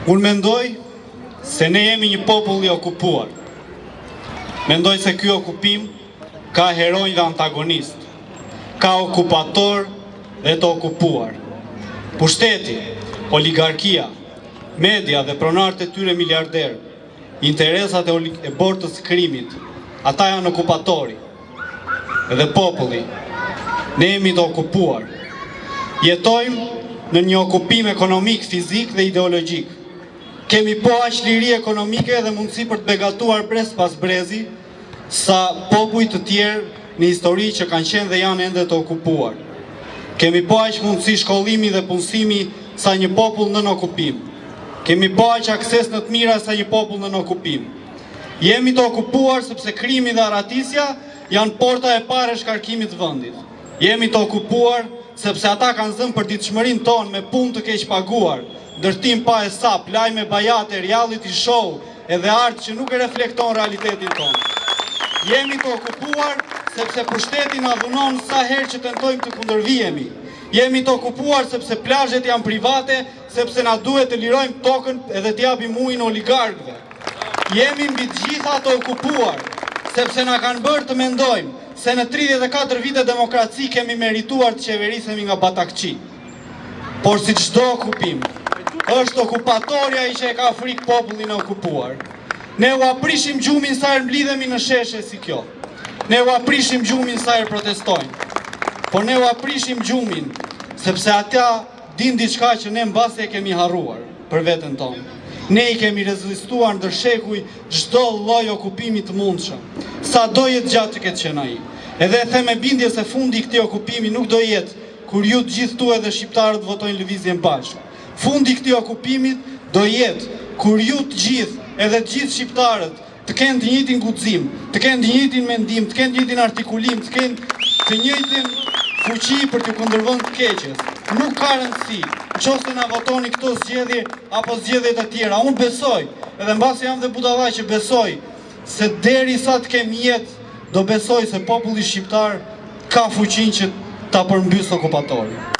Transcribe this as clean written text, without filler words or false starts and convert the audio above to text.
Unë mendoj se ne jemi një popull i okupuar. Mendoj se ky okupim ka heronj dhe antagonist, ka okupator dhe të okupuar. Pushteti, oligarkia, media dhe pronarët e tyre miliarder, interesat e bortës krimit, ata janë okupatori. Edhe populli, ne jemi të okupuar. Jetojmë në një okupim ekonomik, fizik dhe ideologjik. Kemi po aq liri ekonomike dhe mundësi për të begatuar brez pas brezi, sa popuj të tjerë në histori që kanë qenë dhe janë ende të okupuar. Kemi po aq mundësi shkollimi dhe punësimi sa një popull nën okupim. Kemi po aq akses në të mira sa një popull nën okupim. Jemi të okupuar sepse krimi dhe arratisja janë porta e parë e shkarkimit të vendit. Jemi të okupuar sepse ata kanë zënë për ditëshmërinë tonë me punë të keq paguar, ndërtim pa hesap, lajme bajate, reality show, edhe art që nuk e reflekton realitetin tonë. Jemi të okupuar sepse pushteti na dhunon sa herë që tentojmë të kundërvihemi. Jemi të okupuar sepse plazhet janë private, sepse na duhet të lirojmë tokën edhe të japim ujin oligarkëve. Jemi mbi të gjitha të okupuar sepse na kanë bërë të mendojmë se në 34 vite demokraci kemi merituar të qeverisemi nga batakçi. Por si çdo okupim, është okupatorja i që e ka frikë popullin e okupuar. Ne u aprishim gjumin sa herë mblidhemi në sheshe si kjo. Ne u aprishim gjumin sa herë protestojmë. Por ne u aprishim gjumin sepse ata din diçka që ne mbasi e kemi harruar për veten tonë. Ne i kemi rezistuar ndër shekuj çdo lloj okupimi të mundshëm. Sa do jetë gjatë që ketë qenë ai. Edhe e them me bindje se fundi i këtij okupimi nuk do jetë kur ju të gjithë tu edhe shqiptarët votojnë lëvizjen bashkë. Fundi i këtij okupimit do jetë kur ju të gjithë edhe të gjithë shqiptarët të kenë të njëjtin guxim, të kenë të njëjtin mendim, të kenë të njëjtin artikulim, të kenë të njëjtin fuqi për të kundërvënë të keqes. Nuk ka rëndësi nëse na votoni këto zgjedhje apo zgjedhje të tjera. Unë besoj, edhe mbasi jam dhe budallaj që besoj se derisa të kem jetë, do besoj se populli shqiptar ka fuqinë që ta përmbysë okupatorin.